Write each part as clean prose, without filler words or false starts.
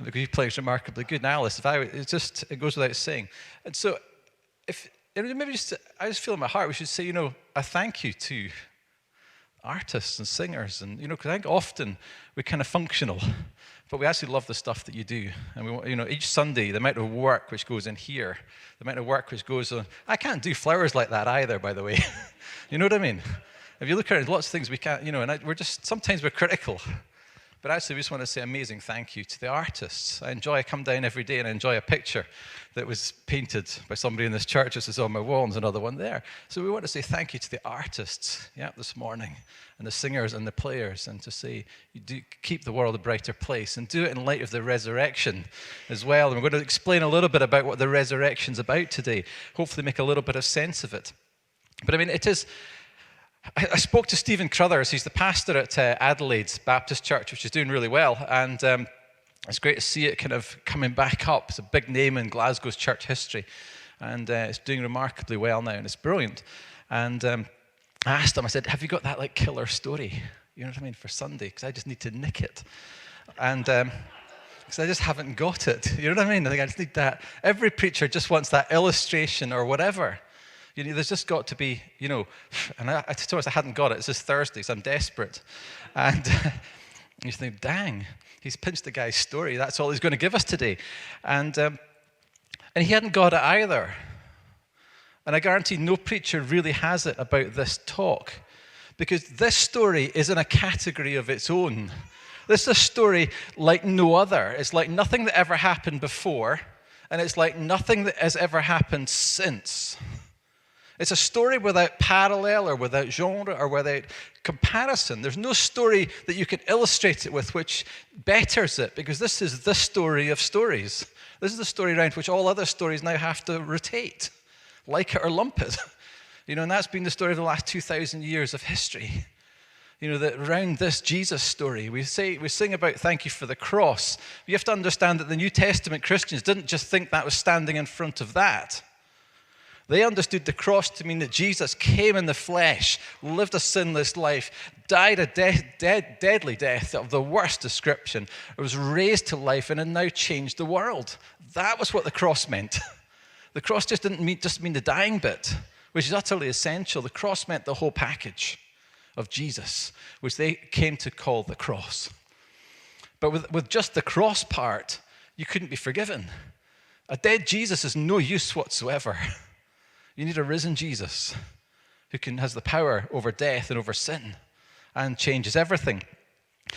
because he plays remarkably good. And Alice, it goes without saying. And so, I just feel in my heart we should say, a thank you to artists and singers, and because I think often we kind of functional, but we actually love the stuff that you do, and we, each Sunday the amount of work which goes in here, the amount of work which goes on. I can't do flowers like that either, by the way. You know what I mean? If you look around, lots of things we can't, and sometimes we're critical. But actually, we just want to say amazing thank you to the artists. I come down every day and I enjoy a picture that was painted by somebody in this church. This is on my wall, and there's another one there. So we want to say thank you to the artists, this morning, and the singers and the players, and to say you do keep the world a brighter place, and do it in light of the resurrection as well. And we're going to explain a little bit about what the resurrection's about today, hopefully make a little bit of sense of it. But it is... I spoke to Stephen Crothers. He's the pastor at Adelaide's Baptist Church, which is doing really well. And it's great to see it kind of coming back up. It's a big name in Glasgow's church history. And it's doing remarkably well now, and it's brilliant. And I asked him, I said, have you got that killer story? You know what I mean, for Sunday? Because I just need to nick it. And because I just haven't got it. You know what I mean? I think I just need that. Every preacher just wants that illustration or whatever. There's just got to be, and I told us I hadn't got it. It's just Thursday, so I'm desperate. And you think, dang, he's pinched the guy's story. That's all he's going to give us today. And he hadn't got it either. And I guarantee no preacher really has it about this talk, because this story is in a category of its own. This is a story like no other. It's like nothing that ever happened before, and it's like nothing that has ever happened since. It's a story without parallel or without genre or without comparison. There's no story that you can illustrate it with which betters it, because this is the story of stories. This is the story around which all other stories now have to rotate, like it or lump it. And that's been the story of the last 2,000 years of history. That around this Jesus story, we sing about thank you for the cross. You have to understand that the New Testament Christians didn't just think that was standing in front of that. They understood the cross to mean that Jesus came in the flesh, lived a sinless life, died a deadly death of the worst description, was raised to life, and had now changed the world. That was what the cross meant. The cross just didn't mean the dying bit, which is utterly essential. The cross meant the whole package of Jesus, which they came to call the cross. But with just the cross part, you couldn't be forgiven. A dead Jesus is no use whatsoever. You need a risen Jesus who has the power over death and over sin and changes everything.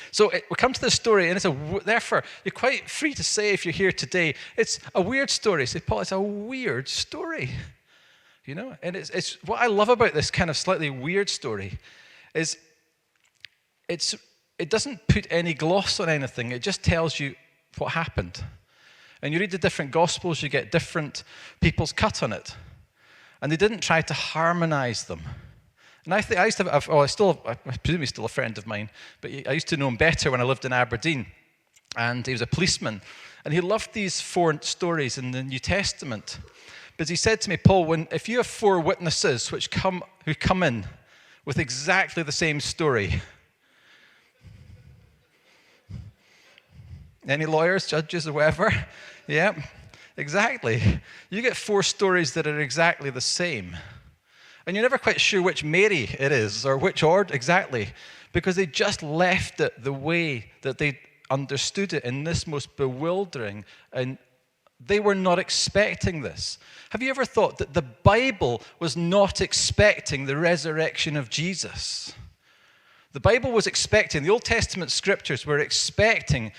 So we come to this story, and therefore, you're quite free to say, if you're here today, it's a weird story. Say, Paul, it's a weird story. And it's what I love about this kind of slightly weird story is it doesn't put any gloss on anything. It just tells you what happened. And you read the different Gospels, you get different people's cut on it. And they didn't try to harmonize them. And I presume he's still a friend of mine, but I used to know him better when I lived in Aberdeen. And he was a policeman. And he loved these 4 stories in the New Testament. But he said to me, Paul, if you have 4 witnesses who come in with exactly the same story. Any lawyers, judges, or whatever? Yeah. Exactly. You get 4 stories that are exactly the same. And you're never quite sure which Mary it is or which order exactly, because they just left it the way that they understood it in this most bewildering, and they were not expecting this. Have you ever thought that the Bible was not expecting the resurrection of Jesus? The Bible was expecting, the Old Testament scriptures were expecting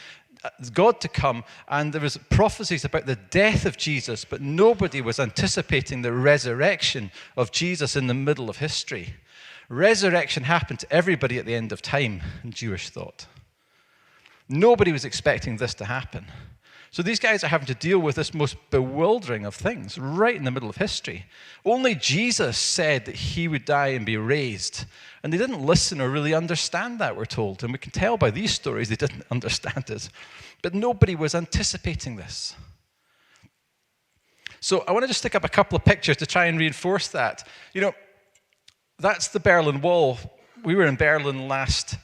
God to come, and there was prophecies about the death of Jesus, but nobody was anticipating the resurrection of Jesus in the middle of history. Resurrection happened to everybody at the end of time in Jewish thought. Nobody was expecting this to happen. So these guys are having to deal with this most bewildering of things right in the middle of history. Only Jesus said that he would die and be raised. And they didn't listen or really understand that, we're told. And we can tell by these stories they didn't understand it. But nobody was anticipating this. So I want to just stick up a couple of pictures to try and reinforce that. That's the Berlin Wall. We were in Berlin last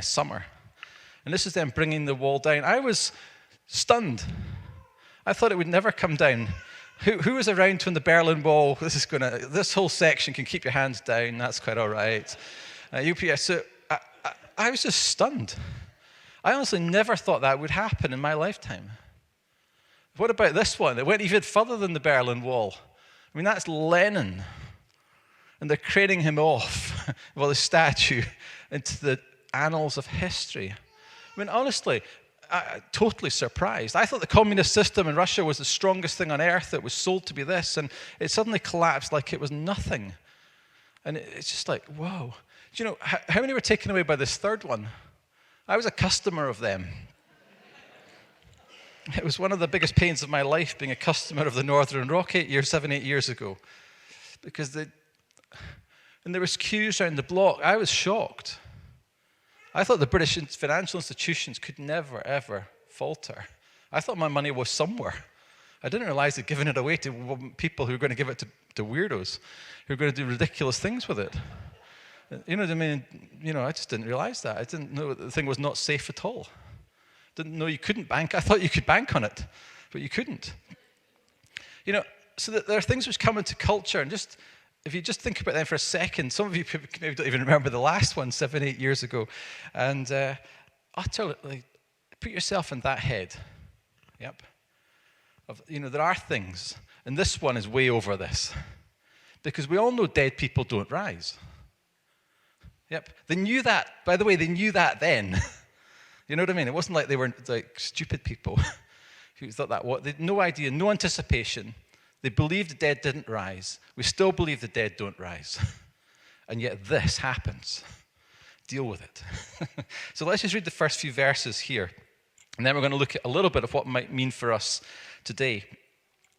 summer. And this is them bringing the wall down. I was Stunned. I thought it would never come down. Who was around when the Berlin Wall, this whole section can keep your hands down, that's quite all right. UPS, so I was just stunned. I honestly never thought that would happen in my lifetime. What about this one? It went even further than the Berlin Wall. I mean, that's Lenin. And they're craning him off, well, the statue, into the annals of history. I mean, honestly, totally surprised. I thought the communist system in Russia was the strongest thing on earth. It was sold to be this, and it suddenly collapsed like it was nothing. And it's just like, whoa. Do you know, how many were taken away by this third one? I was a customer of them. It was one of the biggest pains of my life being a customer of the Northern Rock 7, 8 years ago. Because and there was queues around the block. I was shocked. I thought the British financial institutions could never, ever falter. I thought my money was somewhere. I didn't realize they'd given it away to people who were going to give it to weirdos, who were going to do ridiculous things with it. You know what I mean? You know, I just didn't realize that. I didn't know the thing was not safe at all. Didn't know you couldn't bank. I thought you could bank on it, but you couldn't. You know, so that there are things which come into culture, and just if you just think about them for a second, some of you maybe don't even remember the last one 7, 8 years ago, and utterly put yourself in that head. Yep. You know, there are things, and this one is way over this, because we all know dead people don't rise. Yep. They knew that. By the way, they knew that then. You know what I mean? It wasn't like they were like stupid people who thought that. They had no idea, no anticipation. They believed the dead didn't rise. We still believe the dead don't rise. And yet this happens. Deal with it. So let's just read the first few verses here. And then we're going to look at a little bit of what it might mean for us today.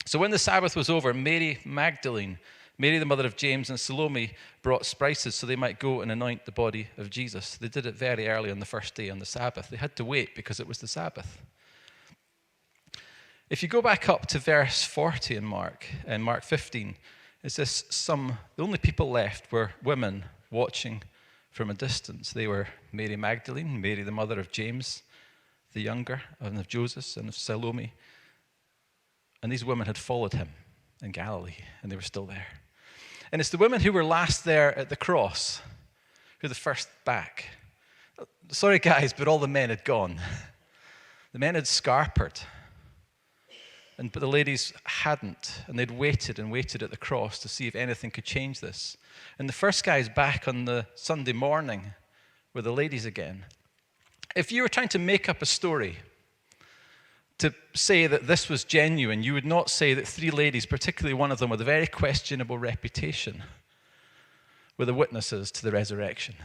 So when the Sabbath was over, Mary Magdalene, Mary the mother of James, and Salome brought spices so they might go and anoint the body of Jesus. They did it very early on the first day on the Sabbath. They had to wait because it was the Sabbath. If you go back up to verse 40 in Mark 15, it says the only people left were women watching from a distance. They were Mary Magdalene, Mary the mother of James, the younger, and of Joseph, and of Salome. And these women had followed him in Galilee, and they were still there. And it's the women who were last there at the cross who are the first back. Sorry, guys, but all the men had gone. The men had scarpered. But the ladies hadn't, and they'd waited and waited at the cross to see if anything could change this. And the first guys back on the Sunday morning were the ladies again. If you were trying to make up a story to say that this was genuine, you would not say that 3 ladies, particularly one of them with a very questionable reputation, were the witnesses to the resurrection.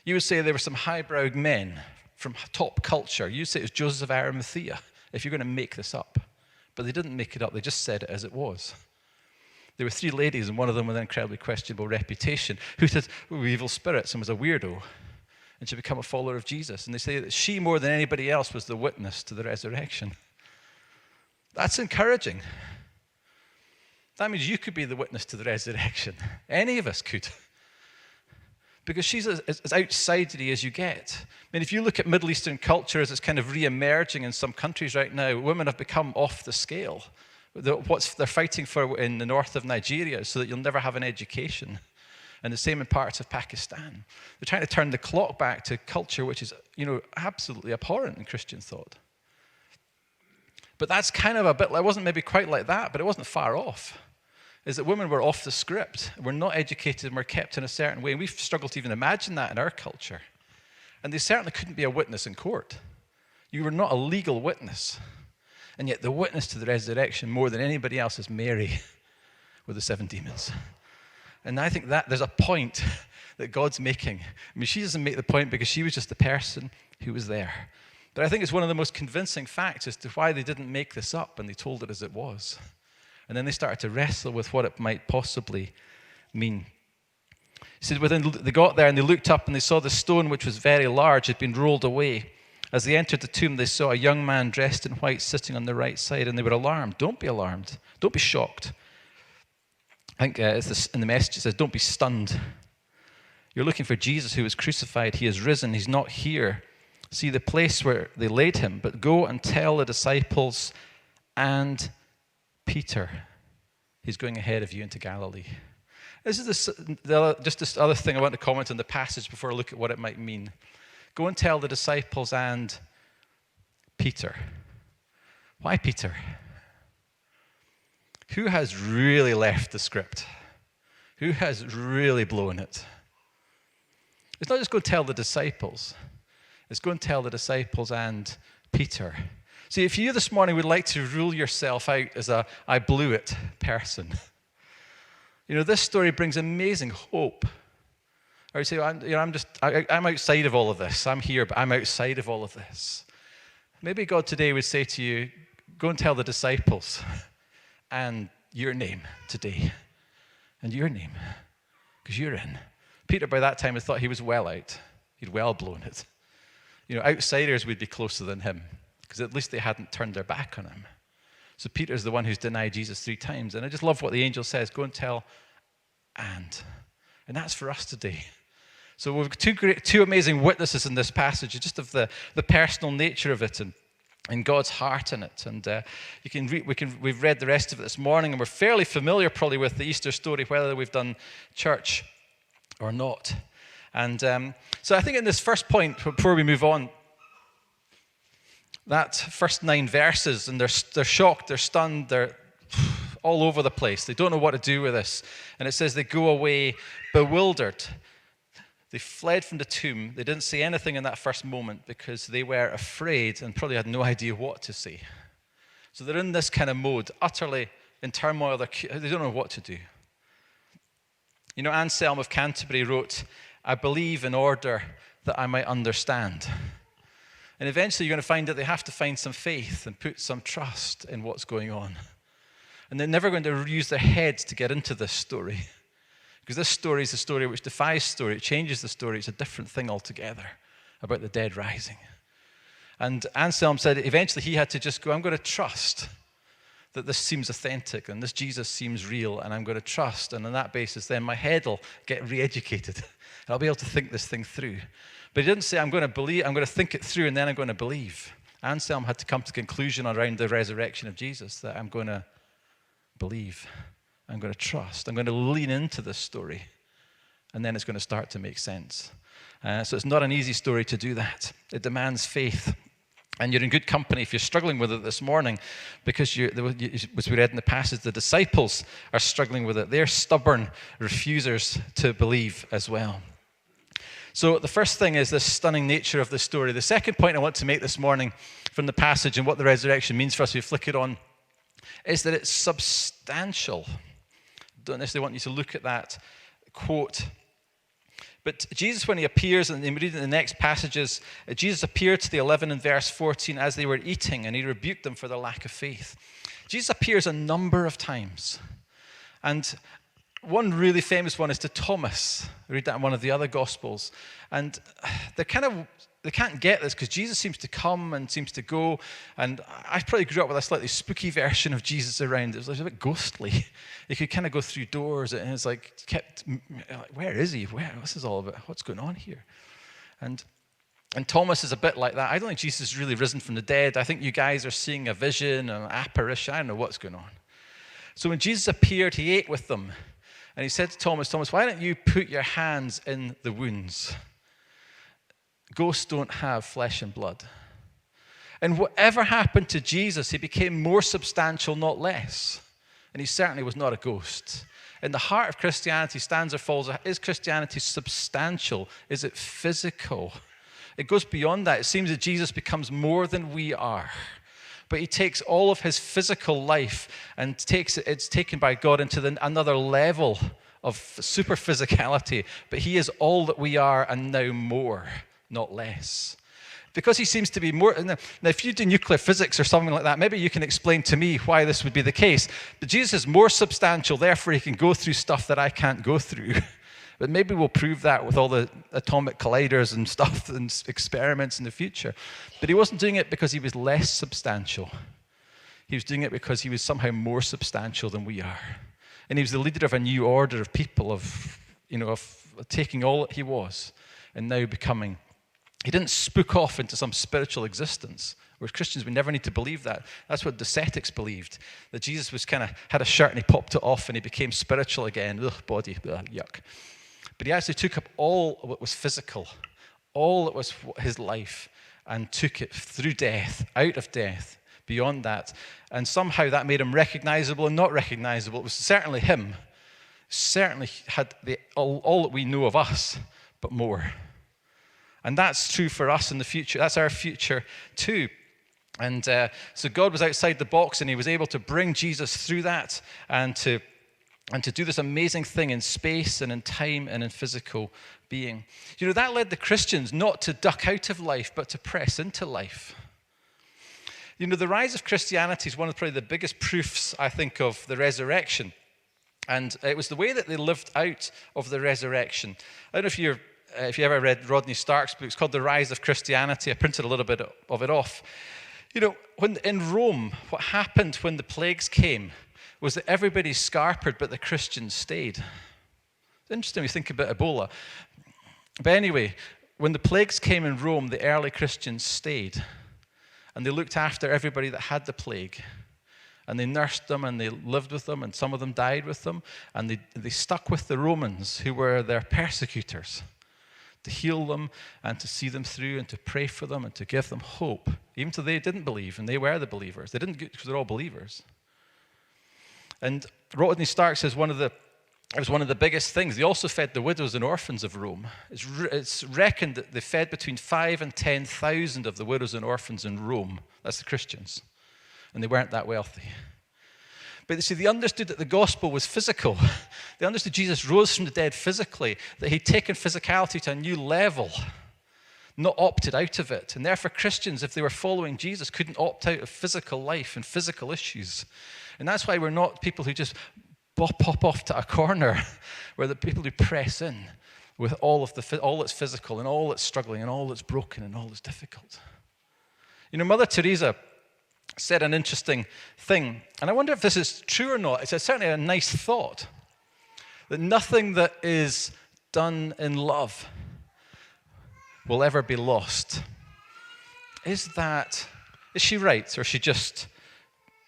You would say there were some highbrowed men from top culture. You'd say it was Joseph of Arimathea, if you're going to make this up. But they didn't make it up, they just said it as it was. There were 3 ladies, and one of them with an incredibly questionable reputation, who had evil spirits and was a weirdo, and she became a follower of Jesus. And they say that she, more than anybody else, was the witness to the resurrection. That's encouraging. That means you could be the witness to the resurrection. Any of us could. Because she's as outsidery as you get. I mean, if you look at Middle Eastern culture as it's kind of re-emerging in some countries right now, women have become off the scale. What they're fighting for in the north of Nigeria is so that you'll never have an education. And the same in parts of Pakistan. They're trying to turn the clock back to culture which is, absolutely abhorrent in Christian thought. But that's kind of it wasn't maybe quite like that, but it wasn't far off. Is that women were off the script. We're not educated and we're kept in a certain way. And we've struggled to even imagine that in our culture. And they certainly couldn't be a witness in court. You were not a legal witness. And yet the witness to the resurrection more than anybody else is Mary with the 7 demons. And I think that there's a point that God's making. I mean, she doesn't make the point because she was just the person who was there. But I think it's one of the most convincing facts as to why they didn't make this up and they told it as it was. And then they started to wrestle with what it might possibly mean. He said, they got there and they looked up and they saw the stone, which was very large, had been rolled away. As they entered the tomb, they saw a young man dressed in white sitting on the right side, and they were alarmed. Don't be alarmed. Don't be shocked. I think in the message it says, don't be stunned. You're looking for Jesus who was crucified. He is risen. He's not here. see the place where they laid him, but go and tell the disciples and Peter, he's going ahead of you into Galilee. This is this other thing I want to comment on the passage before I look at what it might mean. Go and tell the disciples and Peter. Why Peter? Who has really left the script? Who has really blown it? It's not just go and tell the disciples. It's go and tell the disciples and Peter. See, if you this morning would like to rule yourself out as a I blew it person, this story brings amazing hope. Or you say, I'm outside of all of this. I'm here, but I'm outside of all of this. Maybe God today would say to you, go and tell the disciples and your name today. And your name, because you're in. Peter, by that time, had thought he was well out. He'd well blown it. Outsiders would be closer than him, because at least they hadn't turned their back on him. So Peter's the one who's denied Jesus 3 times. And I just love what the angel says, go and tell and that's for us today. So we've got two amazing witnesses in this passage, just of the personal nature of it and God's heart in it. And we've read the rest of it this morning, and we're fairly familiar probably with the Easter story, whether we've done church or not. And so I think in this first point, before we move on, that first 9 verses, and they're shocked, they're stunned, they're all over the place. They don't know what to do with this. And it says they go away bewildered. They fled from the tomb. They didn't say anything in that first moment because they were afraid and probably had no idea what to say. So they're in this kind of mode, utterly in turmoil. They don't know what to do. Anselm of Canterbury wrote, I believe in order that I might understand. And eventually you're going to find that they have to find some faith and put some trust in what's going on. And they're never going to use their heads to get into this story. Because this story is a story which defies story. It changes the story. It's a different thing altogether about the dead rising. And Anselm said eventually he had to just go, I'm going to trust that this seems authentic and this Jesus seems real, and I'm going to trust. And on that basis, then my head will get re-educated. And I'll be able to think this thing through. But he didn't say, I'm going to believe, I'm going to think it through, and then I'm going to believe. Anselm had to come to the conclusion around the resurrection of Jesus that I'm going to believe. I'm going to trust. I'm going to lean into this story. And then it's going to start to make sense. So it's not an easy story to do that. It demands faith. And you're in good company if you're struggling with it this morning, because as we read in the passage, the disciples are struggling with it. They're stubborn refusers to believe as well. So the first thing is the stunning nature of the story. The second point I want to make this morning from the passage and what the resurrection means for us, we flick it on, is that it's substantial. Don't necessarily want you to look at that quote. But Jesus, when he appears, and we read in the next passages, Jesus appeared to the 11 in verse 14 as they were eating, and he rebuked them for their lack of faith. Jesus appears a number of times. And one really famous one is to Thomas. I read that in one of the other Gospels. And they can't get this because Jesus seems to come and seems to go. And I probably grew up with a slightly spooky version of Jesus around. It was a bit ghostly. He could kind of go through doors, and it's where is he? What's this all about? What's going on here? And Thomas is a bit like that. I don't think Jesus is really risen from the dead. I think you guys are seeing a vision, an apparition. I don't know what's going on. So when Jesus appeared, he ate with them. And he said to Thomas, why don't you put your hands in the wounds? Ghosts don't have flesh and blood. And whatever happened to Jesus, he became more substantial, not less. And he certainly was not a ghost. In the heart of Christianity, stands or falls, is Christianity substantial? Is it physical? It goes beyond that. It seems that Jesus becomes more than we are. But he takes all of his physical life and it's taken by God into another level of super physicality. But he is all that we are and now more, not less. Because he seems to be more. Now, if you do nuclear physics or something like that, maybe you can explain to me why this would be the case. But Jesus is more substantial, therefore he can go through stuff that I can't go through. But maybe we'll prove that with all the atomic colliders and stuff and experiments in the future. But he wasn't doing it because he was less substantial. He was doing it because he was somehow more substantial than we are. And he was the leader of a new order of people, of taking all that he was and now becoming He didn't spook off into some spiritual existence. Whereas Christians, we never need to believe that. That's what the ascetics believed, that Jesus was kind of had a shirt and he popped it off and he became spiritual again. Ugh, body, ugh, yuck. But he actually took up all what was physical, all that was his life, and took it through death, out of death, beyond that. And somehow that made him recognizable and not recognizable. It was certainly him. Certainly had all that we know of us, but more. And that's true for us in the future. That's our future too. And so God was outside the box, and he was able to bring Jesus through that and to do this amazing thing in space and in time and in physical being. You know, that led the Christians not to duck out of life, but to press into life. You know, the rise of Christianity is one of probably the biggest proofs, I think, of the resurrection. And it was the way that they lived out of the resurrection. I don't know if you ever read Rodney Stark's book. It's called The Rise of Christianity. I printed a little bit of it off. You know, when in Rome, what happened when the plagues came was that everybody scarpered, but the Christians stayed. It's interesting when you think about Ebola. But anyway, when the plagues came in Rome, the early Christians stayed. And they looked after everybody that had the plague. And they nursed them, and they lived with them, and some of them died with them. And they stuck with the Romans, who were their persecutors, to heal them and to see them through and to pray for them and to give them hope, even though they didn't believe, and they were the believers. They didn't, because they're all believers. And Rodney Stark says it was one of the biggest things. They also fed the widows and orphans of Rome. It's reckoned that they fed between 5,000 and 10,000 of the widows and orphans in Rome. That's the Christians. And they weren't that wealthy. But you see, they understood that the gospel was physical. They understood Jesus rose from the dead physically, that he'd taken physicality to a new level, not opted out of it. And therefore, Christians, if they were following Jesus, couldn't opt out of physical life and physical issues. And that's why we're not people who just pop off to a corner. We're the people who press in with all that's physical and all that's struggling and all that's broken and all that's difficult. You know, Mother Teresa said an interesting thing, and I wonder if this is true or not. It's certainly a nice thought, that nothing that is done in love will ever be lost. Is she right, or is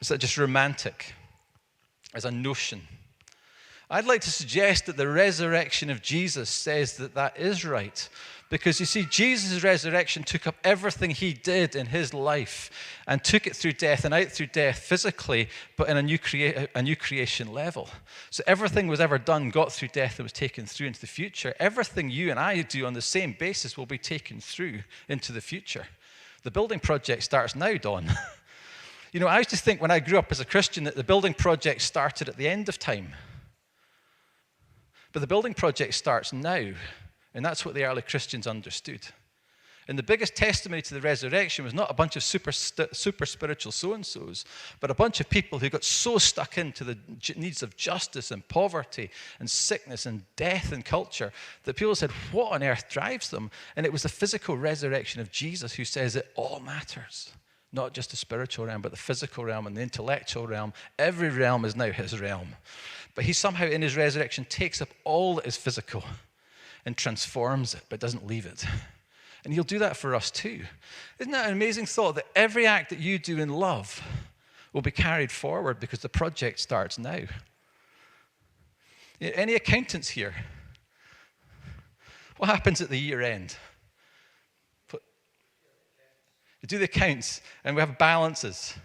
that just romantic as a notion? I'd like to suggest that the resurrection of Jesus says that is right. Because you see, Jesus' resurrection took up everything he did in his life and took it through death and out through death physically, but in a new creation level. So everything was ever done got through death and was taken through into the future. Everything you and I do on the same basis will be taken through into the future. The building project starts now, Dawn. You know, I used to think when I grew up as a Christian that the building project started at the end of time. But the building project starts now. And that's what the early Christians understood. And the biggest testimony to the resurrection was not a bunch of super spiritual so-and-sos, but a bunch of people who got so stuck into the needs of justice and poverty and sickness and death and culture that people said, what on earth drives them? And it was the physical resurrection of Jesus who says it all matters. Not just the spiritual realm, but the physical realm and the intellectual realm. Every realm is now his realm. But he somehow in his resurrection takes up all that is physical and transforms it, but doesn't leave it. And he'll do that for us too. Isn't that an amazing thought, that every act that you do in love will be carried forward because the project starts now? Any accountants here? What happens at the year end? You do the accounts and we have balances.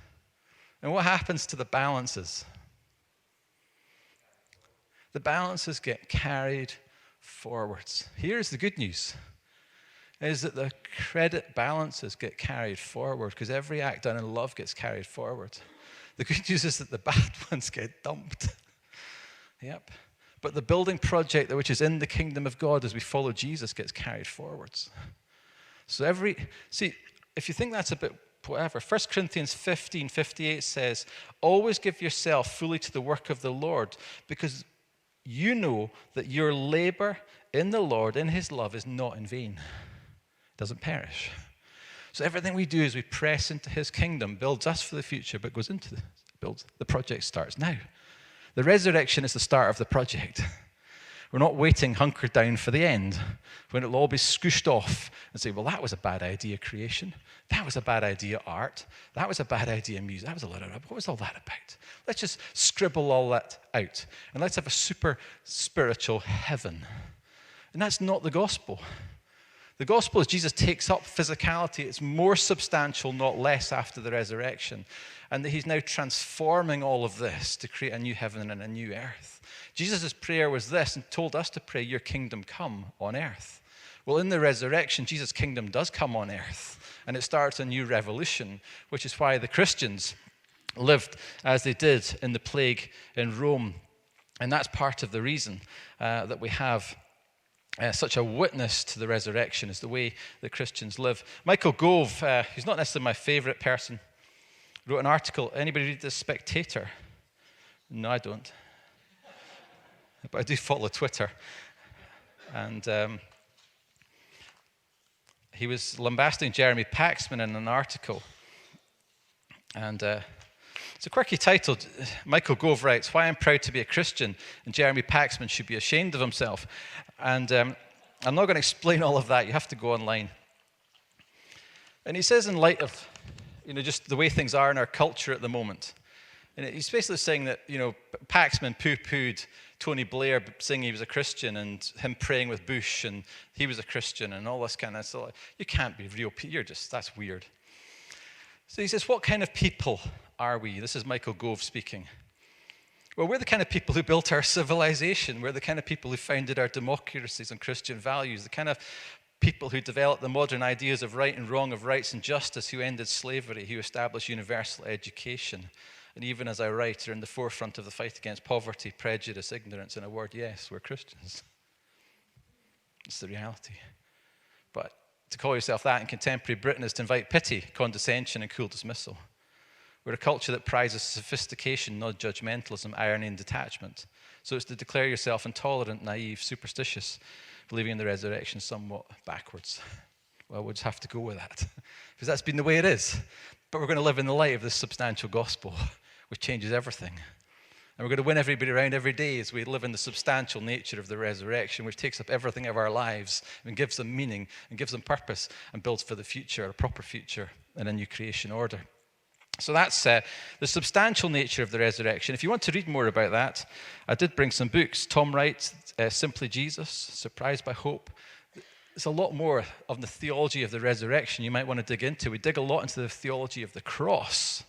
And what happens to the balances? The balances get carried forwards. Here's the good news, is that the credit balances get carried forward because every act done in love gets carried forward. The good news is that the bad ones get dumped. Yep. But the building project which is in the kingdom of God as we follow Jesus gets carried forwards. So if you think that's a bit whatever, 1 Corinthians 15:58 says, always give yourself fully to the work of the Lord, because you know that your labor in the Lord, in his love, is not in vain. It doesn't perish. So everything we do as we press into his kingdom builds us for the future, but goes into the project starts now. The resurrection is the start of the project. We're not waiting hunkered down for the end, when it'll all be scooshed off and say, well, that was a bad idea, creation. That was a bad idea, art. That was a bad idea, music. That was a lot of, what was all that about? Let's just scribble all that out, and let's have a super spiritual heaven. And that's not the gospel. The gospel is Jesus takes up physicality. It's more substantial, not less, after the resurrection. And that he's now transforming all of this to create a new heaven and a new earth. Jesus' prayer was this, and told us to pray, your kingdom come on earth. Well, in the resurrection, Jesus' kingdom does come on earth. And it starts a new revolution, which is why the Christians lived as they did in the plague in Rome. And that's part of the reason that we have such a witness to the resurrection, is the way that Christians live. Michael Gove, who's not necessarily my favorite person, wrote an article. Anybody read The Spectator? No, I don't. But I do follow Twitter. And he was lambasting Jeremy Paxman in an article. And it's a quirky title. Michael Gove writes, "Why I'm proud to be a Christian, and Jeremy Paxman should be ashamed of himself." And I'm not going to explain all of that. You have to go online. And he says, in light of, just the way things are in our culture at the moment, and he's basically saying that, Paxman poo-pooed Tony Blair saying he was a Christian, and him praying with Bush, and he was a Christian, and all this kind of stuff. You can't be real. That's weird. So he says, what kind of people are we? This is Michael Gove speaking. Well, we're the kind of people who built our civilization. We're the kind of people who founded our democracies and Christian values, the kind of people who developed the modern ideas of right and wrong, of rights and justice, who ended slavery, who established universal education. And even as I write, are in the forefront of the fight against poverty, prejudice, ignorance. In a word, yes, we're Christians. It's the reality. But to call yourself that in contemporary Britain is to invite pity, condescension, and cool dismissal. We're a culture that prizes sophistication, not judgmentalism, irony, and detachment. So it's to declare yourself intolerant, naive, superstitious, believing in the resurrection somewhat backwards. Well, we'll just have to go with that, because that's been the way it is. But we're going to live in the light of this substantial gospel, which changes everything. And we're going to win everybody around every day as we live in the substantial nature of the resurrection, which takes up everything of our lives and gives them meaning and gives them purpose and builds for the future, a proper future, and a new creation order. So that's the substantial nature of the resurrection. If you want to read more about that, I did bring some books. Tom Wright's Simply Jesus, Surprised by Hope. There's a lot more of the theology of the resurrection you might want to dig into. We dig a lot into the theology of the cross.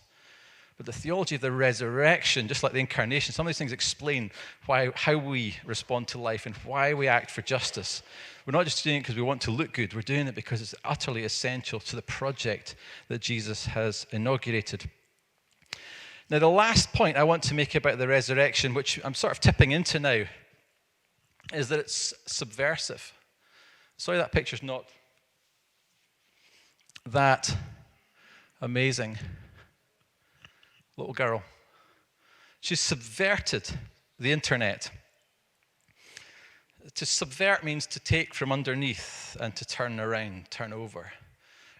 But the theology of the resurrection, just like the incarnation, some of these things explain how we respond to life and why we act for justice. We're not just doing it because we want to look good. We're doing it because it's utterly essential to the project that Jesus has inaugurated. Now, the last point I want to make about the resurrection, which I'm sort of tipping into now, is that it's subversive. Sorry, that picture's not that amazing. Little girl. She's subverted the internet. To subvert means to take from underneath and to turn around, turn over.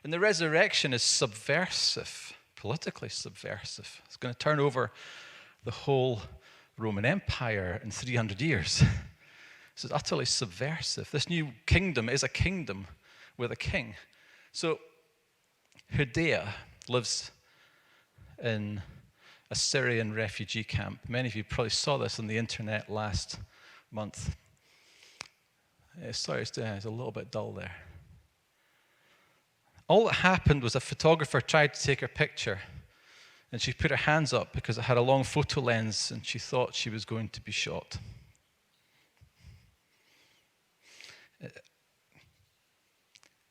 And the resurrection is subversive, politically subversive. It's going to turn over the whole Roman Empire in 300 years. This is utterly subversive. This new kingdom is a kingdom with a king. So Hudea lives in a Syrian refugee camp. Many of you probably saw this on the internet last month. Sorry, it's a little bit dull there. All that happened was a photographer tried to take her picture, and she put her hands up because it had a long photo lens, and she thought she was going to be shot.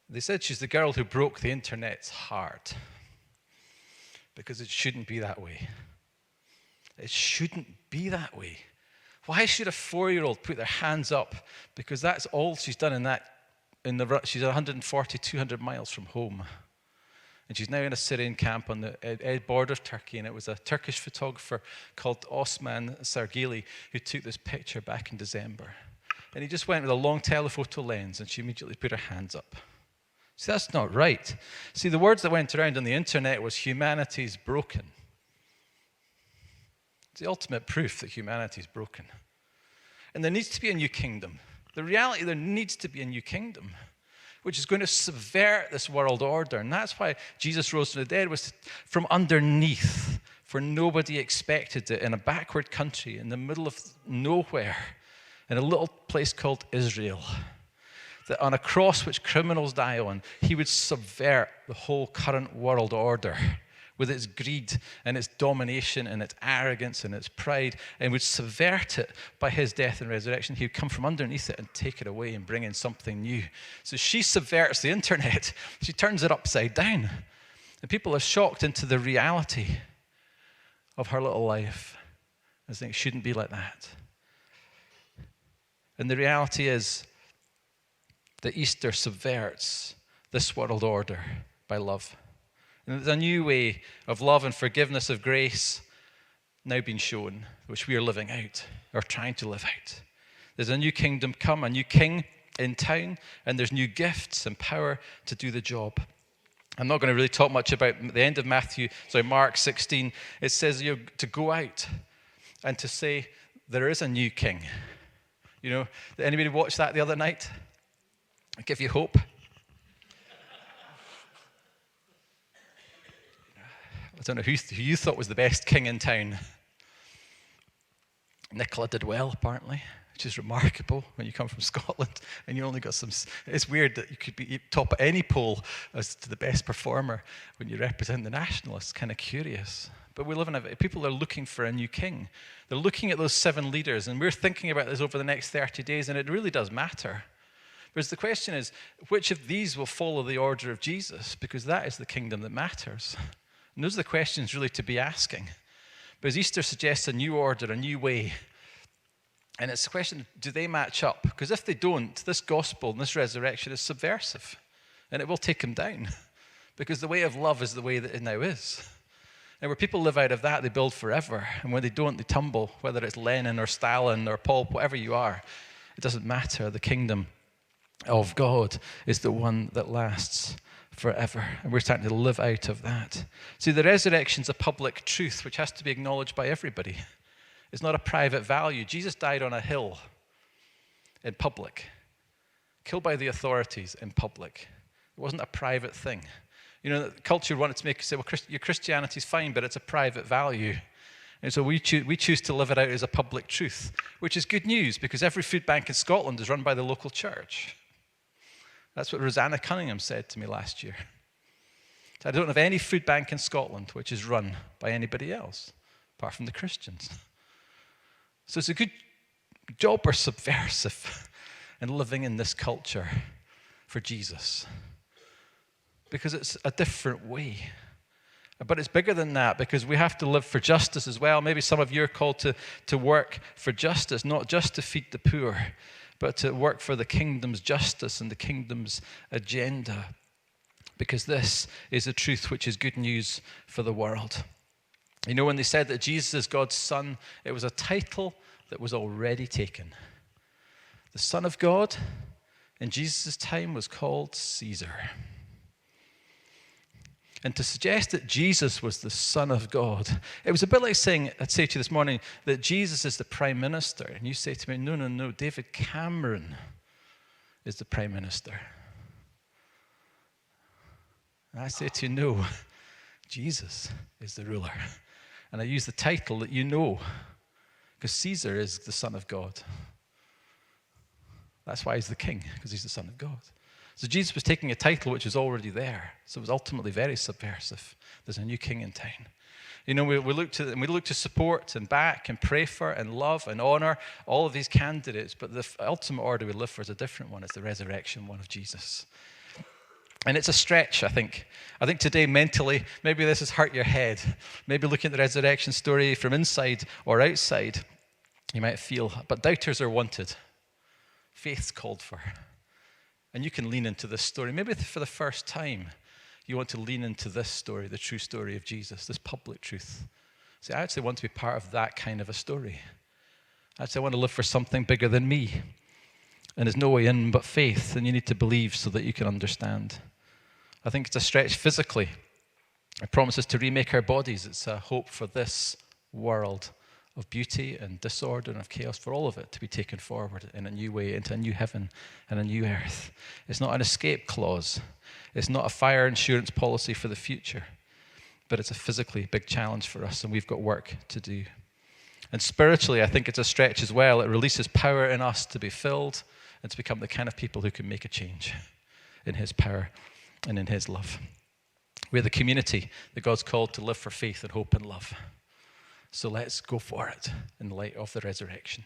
They said she's the girl who broke the internet's heart, because it shouldn't be that way. It shouldn't be that way. Why should a 4-year-old put their hands up? Because that's all she's done she's 140, 200 miles from home. And she's now in a Syrian camp on the border of Turkey. And it was a Turkish photographer called Osman Sargili who took this picture back in December. And he just went with a long telephoto lens, and she immediately put her hands up. See, that's not right. See, the words that went around on the internet was humanity's broken. It's the ultimate proof that humanity is broken. And there needs to be a new kingdom. The reality, there needs to be a new kingdom, which is going to subvert this world order. And that's why Jesus rose from the dead, was from underneath, for nobody expected it, in a backward country, in the middle of nowhere, in a little place called Israel, that on a cross which criminals die on, he would subvert the whole current world order with its greed and its domination and its arrogance and its pride, and would subvert it by his death and resurrection. He would come from underneath it and take it away and bring in something new. So she subverts the internet. She turns it upside down. And people are shocked into the reality of her little life. I think it shouldn't be like that. And the reality is that Easter subverts this world order by love. And there's a new way of love and forgiveness, of grace, now being shown, which we are living out, or trying to live out. There's a new kingdom come, a new king in town, and there's new gifts and power to do the job. I'm not going to really talk much about the end of Mark 16. It says to go out and to say there is a new king. Did anybody watch that the other night? I give you hope. I don't know who you thought was the best king in town. Nicola did well, apparently, which is remarkable when you come from Scotland and you only got some. It's weird that you could be top at any poll as to the best performer when you represent the nationalists. Kind of curious. But we live in people are looking for a new king. They're looking at those 7 leaders, and we're thinking about this over the next 30 days, and it really does matter. Because the question is, which of these will follow the order of Jesus? Because that is the kingdom that matters. And those are the questions really to be asking. Because Easter suggests a new order, a new way. And it's the question, do they match up? Because if they don't, this gospel and this resurrection is subversive. And it will take them down. Because the way of love is the way that it now is. And where people live out of that, they build forever. And when they don't, they tumble, whether it's Lenin or Stalin or Paul, whatever you are. It doesn't matter. The kingdom of God is the one that lasts forever. And we're starting to live out of that. See, the resurrection's a public truth which has to be acknowledged by everybody. It's not a private value. Jesus died on a hill in public, killed by the authorities in public. It wasn't a private thing. Culture wanted to make you say, well, your Christianity's fine, but it's a private value. And so we choose to live it out as a public truth, which is good news because every food bank in Scotland is run by the local church. That's what Rosanna Cunningham said to me last year. I don't have any food bank in Scotland which is run by anybody else, apart from the Christians. So it's a good job we're subversive in living in this culture for Jesus. Because it's a different way. But it's bigger than that because we have to live for justice as well. Maybe some of you are called to work for justice, not just to feed the poor, but to work for the kingdom's justice and the kingdom's agenda. Because this is a truth which is good news for the world. When they said that Jesus is God's son, it was a title that was already taken. The Son of God in Jesus' time was called Caesar. And to suggest that Jesus was the Son of God, it was a bit like saying, I'd say to you this morning, that Jesus is the Prime Minister. And you say to me, no, David Cameron is the Prime Minister. And I say to you, no, Jesus is the ruler. And I use the title that you know, because Caesar is the Son of God. That's why he's the king, because he's the Son of God. So Jesus was taking a title which was already there. So it was ultimately very subversive. There's a new king in town. We look to support and back and pray for and love and honor all of these candidates, but the ultimate order we live for is a different one. It's the resurrection one of Jesus. And it's a stretch, I think. I think today mentally, maybe this has hurt your head. Maybe looking at the resurrection story from inside or outside, you might feel, but doubters are wanted. Faith's called for. And you can lean into this story. Maybe for the first time, you want to lean into this story, the true story of Jesus, this public truth. See, I actually want to be part of that kind of a story. I want to live for something bigger than me. And there's no way in but faith, and you need to believe so that you can understand. I think it's a stretch physically. It promises to remake our bodies. It's a hope for this world of beauty and disorder and of chaos, for all of it to be taken forward in a new way into a new heaven and a new earth. It's not an escape clause. It's not a fire insurance policy for the future, but it's a physically big challenge for us, and we've got work to do. And spiritually, I think it's a stretch as well. It releases power in us to be filled and to become the kind of people who can make a change in his power and in his love. We're the community that God's called to live for faith and hope and love. So let's go for it in the light of the resurrection.